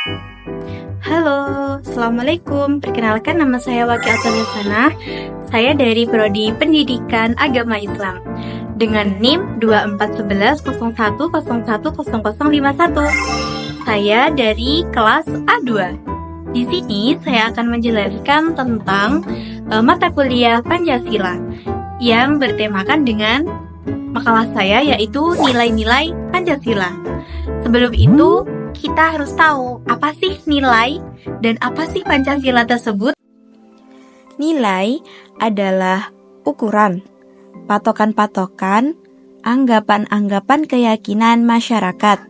Halo, Assalamualaikum. Perkenalkan, nama saya Waki Atalisana. Saya dari Prodi Pendidikan Agama Islam dengan NIM 241101010051. Saya dari kelas A2. Di sini saya akan menjelaskan tentang mata kuliah Pancasila yang bertemakan dengan makalah saya, yaitu nilai-nilai Pancasila. Sebelum itu, kita harus tahu apa sih nilai dan apa sih Pancasila tersebut. Nilai adalah ukuran, patokan-patokan, anggapan-anggapan keyakinan masyarakat.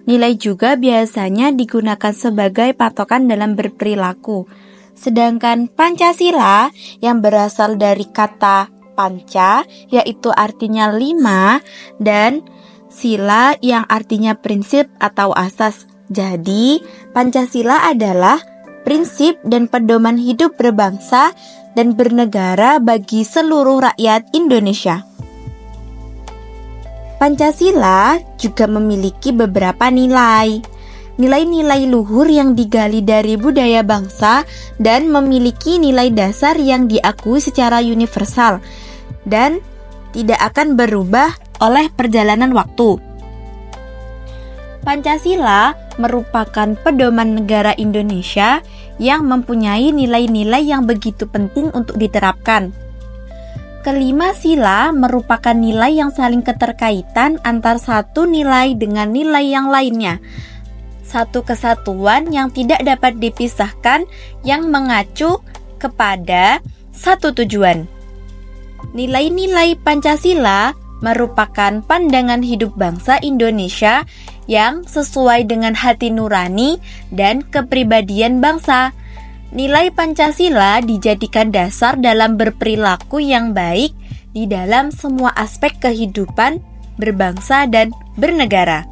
Nilai juga biasanya digunakan sebagai patokan dalam berperilaku. Sedangkan Pancasila yang berasal dari kata panca, yaitu artinya 5, dan sila yang artinya prinsip atau asas. Jadi, Pancasila adalah prinsip dan pedoman hidup berbangsa dan bernegara bagi seluruh rakyat Indonesia. Pancasila juga memiliki beberapa nilai. Nilai-nilai luhur yang digali dari budaya bangsa dan memiliki nilai dasar yang diakui secara universal dan tidak akan berubah oleh perjalanan waktu. Pancasila merupakan pedoman negara Indonesia yang mempunyai nilai-nilai yang begitu penting untuk diterapkan. Kelima sila merupakan nilai yang saling keterkaitan antar satu nilai dengan nilai yang lainnya. Satu kesatuan yang tidak dapat dipisahkan yang mengacu kepada satu tujuan. Nilai-nilai Pancasila merupakan pandangan hidup bangsa Indonesia yang sesuai dengan hati nurani dan kepribadian bangsa. Nilai Pancasila dijadikan dasar dalam berperilaku yang baik di dalam semua aspek kehidupan berbangsa dan bernegara.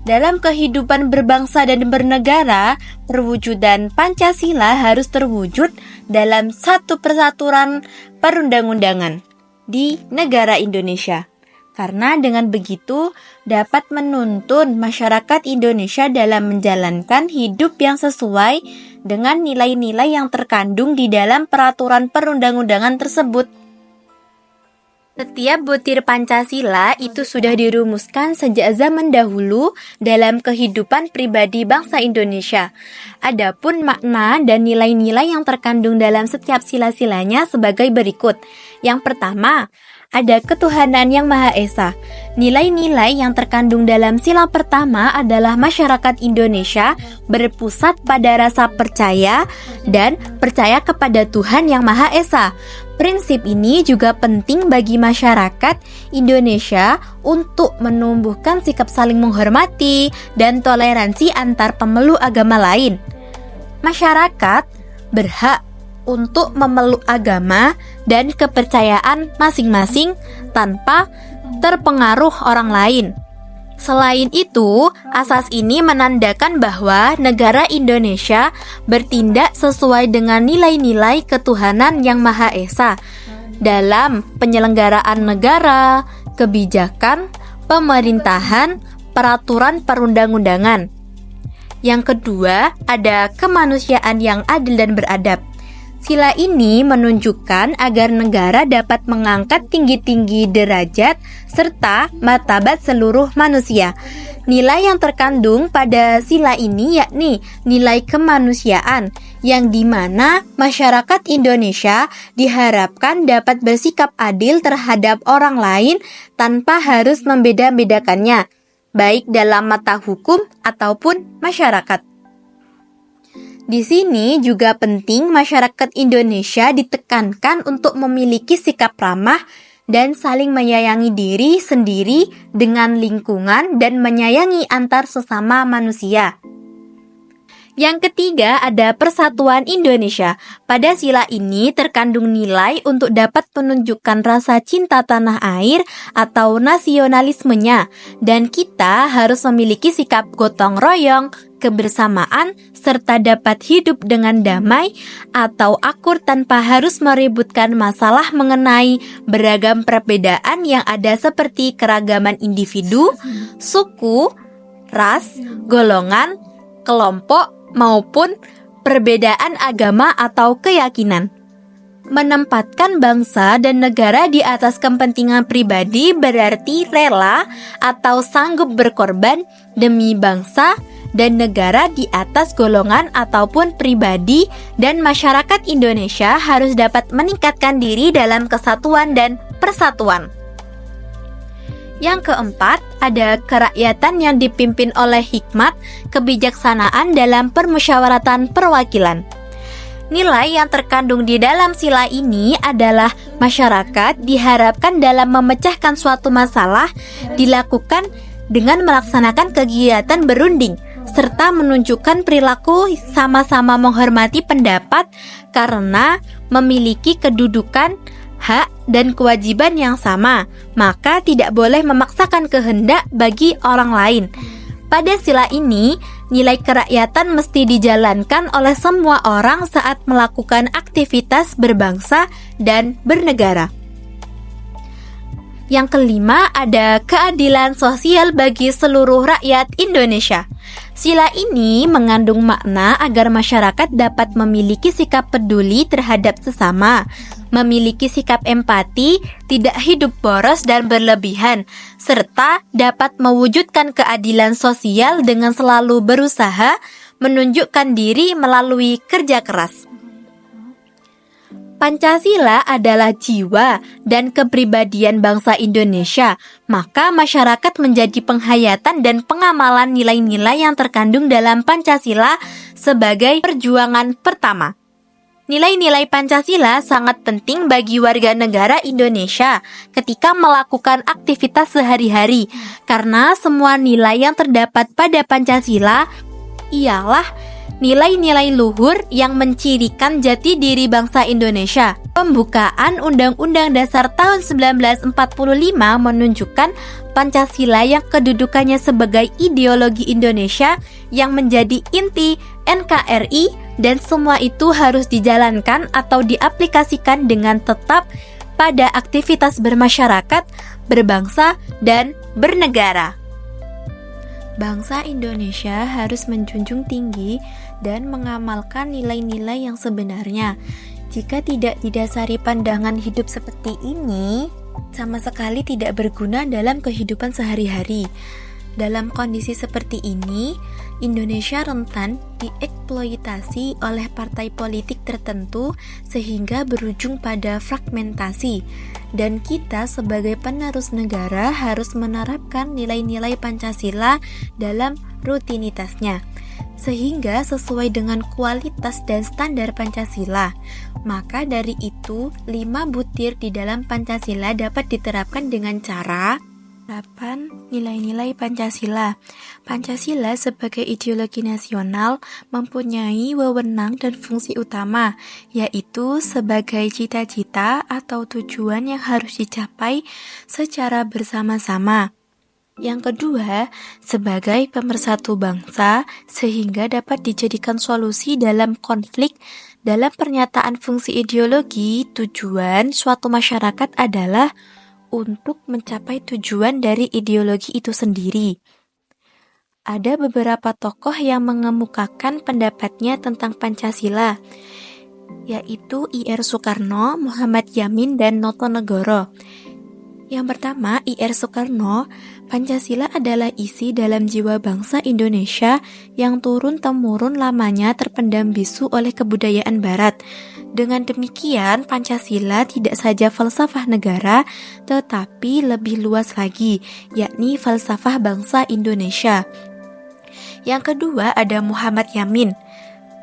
Dalam kehidupan berbangsa dan bernegara, perwujudan Pancasila harus terwujud dalam satu peraturan perundang-undangan di negara Indonesia. Karena dengan begitu dapat menuntun masyarakat Indonesia dalam menjalankan hidup yang sesuai dengan nilai-nilai yang terkandung di dalam peraturan perundang-undangan tersebut. Setiap butir Pancasila itu sudah dirumuskan sejak zaman dahulu dalam kehidupan pribadi bangsa Indonesia. Adapun makna dan nilai-nilai yang terkandung dalam setiap sila-silanya sebagai berikut. Yang pertama, ada ketuhanan yang Maha Esa. Nilai-nilai yang terkandung dalam sila pertama adalah masyarakat Indonesia berpusat pada rasa percaya dan percaya kepada Tuhan yang Maha Esa. Prinsip ini juga penting bagi masyarakat Indonesia untuk menumbuhkan sikap saling menghormati dan toleransi antar pemeluk agama lain. Masyarakat berhak untuk memeluk agama dan kepercayaan masing-masing tanpa terpengaruh orang lain. Selain itu, asas ini menandakan bahwa negara Indonesia bertindak sesuai dengan nilai-nilai ketuhanan yang Maha Esa dalam penyelenggaraan negara, kebijakan, pemerintahan, peraturan perundang-undangan. Yang kedua, ada kemanusiaan yang adil dan beradab. Sila ini menunjukkan agar negara dapat mengangkat tinggi-tinggi derajat serta martabat seluruh manusia. Nilai yang terkandung pada sila ini yakni nilai kemanusiaan, yang dimana masyarakat Indonesia diharapkan dapat bersikap adil terhadap orang lain tanpa harus membeda-bedakannya, baik dalam mata hukum ataupun masyarakat. Di sini juga penting masyarakat Indonesia ditekankan untuk memiliki sikap ramah dan saling menyayangi diri sendiri dengan lingkungan dan menyayangi antar sesama manusia. Yang ketiga ada persatuan Indonesia. Pada sila ini terkandung nilai untuk dapat menunjukkan rasa cinta tanah air atau nasionalismenya, dan kita harus memiliki sikap gotong royong, kebersamaan, serta dapat hidup dengan damai atau akur tanpa harus meributkan masalah mengenai beragam perbedaan yang ada seperti keragaman individu, suku, ras, golongan, kelompok, maupun perbedaan agama atau keyakinan. Menempatkan bangsa dan negara di atas kepentingan pribadi berarti rela atau sanggup berkorban demi bangsa dan negara di atas golongan ataupun pribadi, dan masyarakat Indonesia harus dapat meningkatkan diri dalam kesatuan dan persatuan. Yang keempat, ada kerakyatan yang dipimpin oleh hikmat, kebijaksanaan dalam permusyawaratan perwakilan. Nilai yang terkandung di dalam sila ini adalah masyarakat diharapkan dalam memecahkan suatu masalah dilakukan dengan melaksanakan kegiatan berunding, serta menunjukkan perilaku sama-sama menghormati pendapat karena memiliki kedudukan, hak, dan kewajiban yang sama, maka tidak boleh memaksakan kehendak bagi orang lain. Pada sila ini, nilai kerakyatan mesti dijalankan oleh semua orang saat melakukan aktivitas berbangsa dan bernegara. Yang kelima, ada keadilan sosial bagi seluruh rakyat Indonesia. Sila ini mengandung makna agar masyarakat dapat memiliki sikap peduli terhadap sesama, memiliki sikap empati, tidak hidup boros dan berlebihan, serta dapat mewujudkan keadilan sosial dengan selalu berusaha menunjukkan diri melalui kerja keras. Pancasila adalah jiwa dan kepribadian bangsa Indonesia, maka masyarakat menjadi penghayatan dan pengamalan nilai-nilai yang terkandung dalam Pancasila sebagai perjuangan pertama. Nilai-nilai Pancasila sangat penting bagi warga negara Indonesia ketika melakukan aktivitas sehari-hari, karena semua nilai yang terdapat pada Pancasila ialah nilai-nilai luhur yang mencirikan jati diri bangsa Indonesia. Pembukaan Undang-Undang Dasar tahun 1945 menunjukkan Pancasila yang kedudukannya sebagai ideologi Indonesia yang menjadi inti NKRI, dan semua itu harus dijalankan atau diaplikasikan dengan tetap pada aktivitas bermasyarakat, berbangsa, dan bernegara. Bangsa Indonesia harus menjunjung tinggi dan mengamalkan nilai-nilai yang sebenarnya. Jika tidak didasari pandangan hidup seperti ini, sama sekali tidak berguna dalam kehidupan sehari-hari. Dalam kondisi seperti ini, Indonesia rentan dieksploitasi oleh partai politik tertentu sehingga berujung pada fragmentasi. Dan kita sebagai penerus negara harus menerapkan nilai-nilai Pancasila dalam rutinitasnya, sehingga sesuai dengan kualitas dan standar Pancasila. Maka dari itu, 5 butir di dalam Pancasila dapat diterapkan dengan cara 8. Nilai-nilai Pancasila. Pancasila sebagai ideologi nasional mempunyai wewenang dan fungsi utama, yaitu sebagai cita-cita atau tujuan yang harus dicapai secara bersama-sama. Yang kedua, sebagai pemersatu bangsa, sehingga dapat dijadikan solusi dalam konflik. Dalam pernyataan fungsi ideologi, tujuan suatu masyarakat adalah untuk mencapai tujuan dari ideologi itu sendiri. Ada beberapa tokoh yang mengemukakan pendapatnya tentang Pancasila, yaitu I.R. Soekarno, Muhammad Yamin, dan Notonegoro. Yang pertama, I.R. Soekarno, Pancasila adalah isi dalam jiwa bangsa Indonesia yang turun-temurun lamanya terpendam bisu oleh kebudayaan Barat. Dengan demikian, Pancasila tidak saja falsafah negara, tetapi lebih luas lagi, yakni falsafah bangsa Indonesia. Yang kedua ada Muhammad Yamin.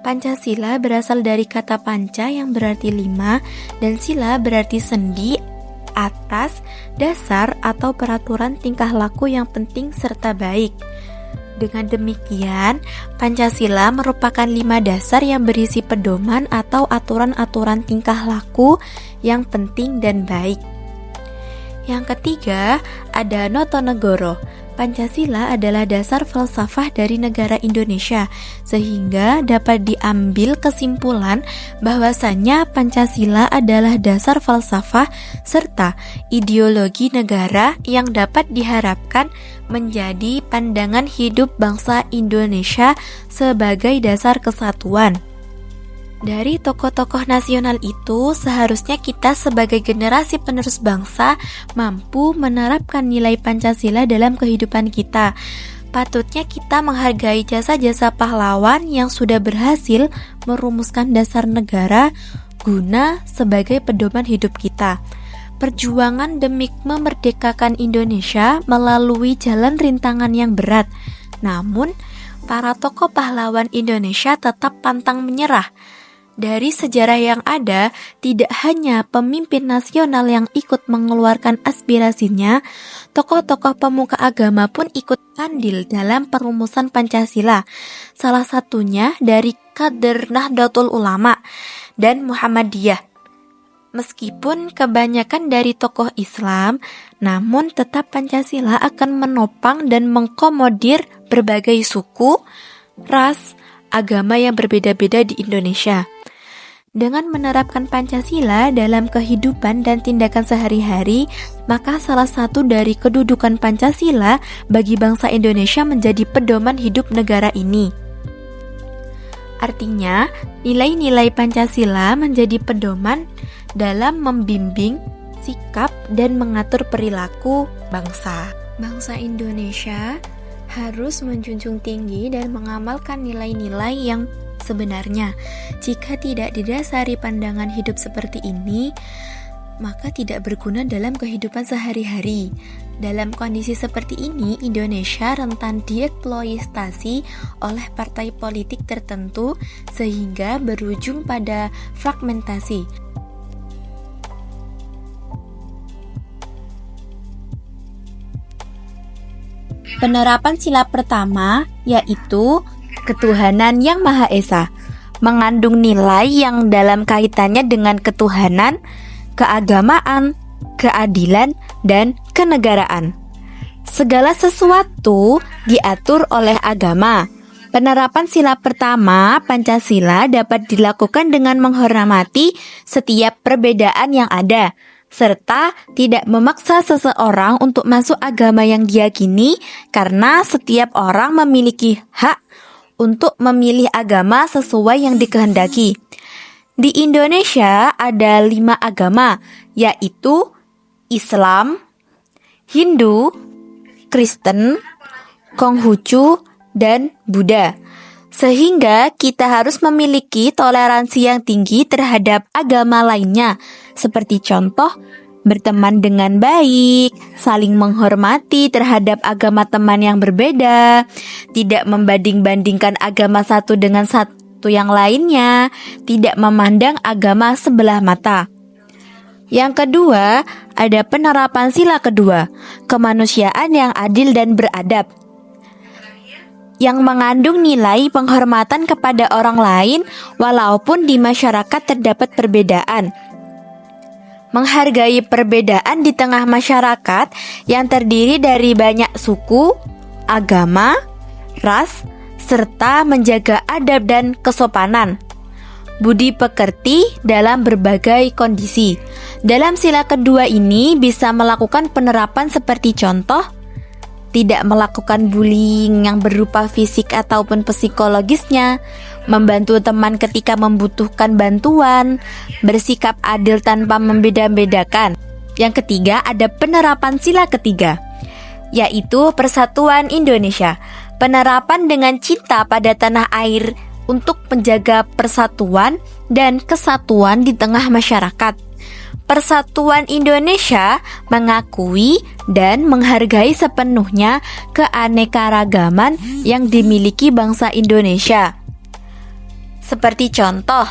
Pancasila berasal dari kata panca yang berarti 5, dan sila berarti sendi, atas, dasar, atau peraturan tingkah laku yang penting serta baik. Dengan demikian, Pancasila merupakan 5 dasar yang berisi pedoman atau aturan-aturan tingkah laku yang penting dan baik. Yang ketiga, ada Notonegoro. Pancasila adalah dasar falsafah dari negara Indonesia, sehingga dapat diambil kesimpulan bahwasannya Pancasila adalah dasar falsafah serta ideologi negara yang dapat diharapkan menjadi pandangan hidup bangsa Indonesia sebagai dasar kesatuan. Dari tokoh-tokoh nasional itu, seharusnya kita sebagai generasi penerus bangsa mampu menerapkan nilai Pancasila dalam kehidupan kita. Patutnya kita menghargai jasa-jasa pahlawan yang sudah berhasil merumuskan dasar negara guna sebagai pedoman hidup kita. Perjuangan demi memerdekakan Indonesia melalui jalan rintangan yang berat. Namun, para tokoh pahlawan Indonesia tetap pantang menyerah. Dari sejarah yang ada, tidak hanya pemimpin nasional yang ikut mengeluarkan aspirasinya, tokoh-tokoh pemuka agama pun ikut andil dalam perumusan Pancasila. Salah satunya dari kader Nahdlatul Ulama dan Muhammadiyah. Meskipun kebanyakan dari tokoh Islam, namun tetap Pancasila akan menopang dan mengkomodir berbagai suku, ras, agama yang berbeda-beda di Indonesia. Dengan menerapkan Pancasila dalam kehidupan dan tindakan sehari-hari, maka salah satu dari kedudukan Pancasila bagi bangsa Indonesia menjadi pedoman hidup negara ini. Artinya, nilai-nilai Pancasila menjadi pedoman dalam membimbing sikap dan mengatur perilaku bangsa. Bangsa Indonesia harus menjunjung tinggi dan mengamalkan nilai-nilai yang sebenarnya. Jika tidak didasari pandangan hidup seperti ini, maka tidak berguna dalam kehidupan sehari-hari. Dalam kondisi seperti ini, Indonesia rentan dieksploitasi oleh partai politik tertentu sehingga berujung pada fragmentasi. Penerapan sila pertama yaitu ketuhanan yang Maha Esa, mengandung nilai yang dalam kaitannya dengan ketuhanan, keagamaan, keadilan, dan kenegaraan. Segala sesuatu diatur oleh agama. Penerapan sila pertama, Pancasila, dapat dilakukan dengan menghormati setiap perbedaan yang ada, serta tidak memaksa seseorang untuk masuk agama yang diyakini, karena setiap orang memiliki hak untuk memilih agama sesuai yang dikehendaki. Di Indonesia ada 5 agama, yaitu Islam, Hindu, Kristen, Konghucu, dan Buddha. Sehingga kita harus memiliki toleransi yang tinggi terhadap agama lainnya, seperti contoh berteman dengan baik, saling menghormati terhadap agama teman yang berbeda, tidak membanding-bandingkan agama satu dengan satu yang lainnya, tidak memandang agama sebelah mata. Yang kedua, ada penerapan sila kedua, kemanusiaan yang adil dan beradab, yang mengandung nilai penghormatan kepada orang lain walaupun di masyarakat terdapat perbedaan. Menghargai perbedaan di tengah masyarakat yang terdiri dari banyak suku, agama, ras, serta menjaga adab dan kesopanan. Budi pekerti dalam berbagai kondisi. Dalam sila kedua ini bisa melakukan penerapan seperti contoh, tidak melakukan bullying yang berupa fisik ataupun psikologisnya, membantu teman ketika membutuhkan bantuan, bersikap adil tanpa membeda-bedakan. Yang ketiga, ada penerapan sila ketiga, yaitu persatuan Indonesia. Penerapan dengan cinta pada tanah air untuk menjaga persatuan dan kesatuan di tengah masyarakat. Persatuan Indonesia mengakui dan menghargai sepenuhnya keanekaragaman yang dimiliki bangsa Indonesia. Seperti contoh,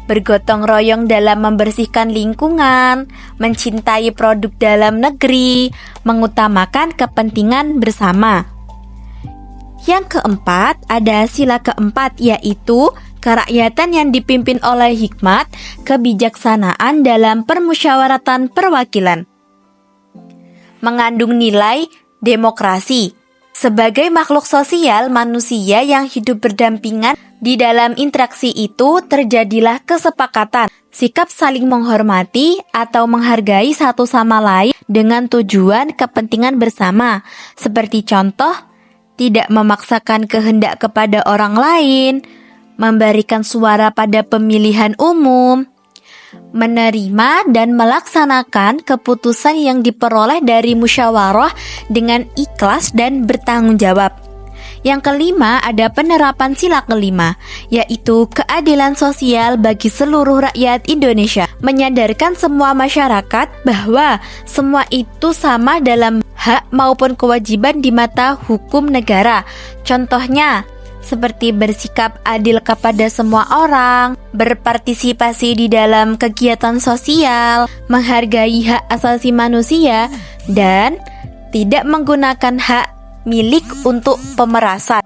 bergotong royong dalam membersihkan lingkungan, mencintai produk dalam negeri, mengutamakan kepentingan bersama. Yang keempat, ada sila keempat, yaitu kerakyatan yang dipimpin oleh hikmat, kebijaksanaan dalam permusyawaratan perwakilan. Mengandung nilai Demokrasi. Sebagai makhluk sosial, manusia yang hidup berdampingan, di dalam interaksi itu terjadilah kesepakatan, sikap saling menghormati atau menghargai satu sama lain dengan tujuan kepentingan bersama. Seperti contoh, tidak memaksakan kehendak kepada orang lain, memberikan suara pada pemilihan umum, menerima dan melaksanakan keputusan yang diperoleh dari musyawarah dengan ikhlas dan bertanggung jawab. Yang kelima, ada penerapan sila kelima, yaitu keadilan sosial bagi seluruh rakyat Indonesia, menyadarkan semua masyarakat bahwa semua itu sama dalam hak maupun kewajiban di mata hukum negara. Contohnya, seperti bersikap adil kepada semua orang, berpartisipasi di dalam kegiatan sosial, menghargai hak asasi manusia, dan tidak menggunakan hak milik untuk pemerasan.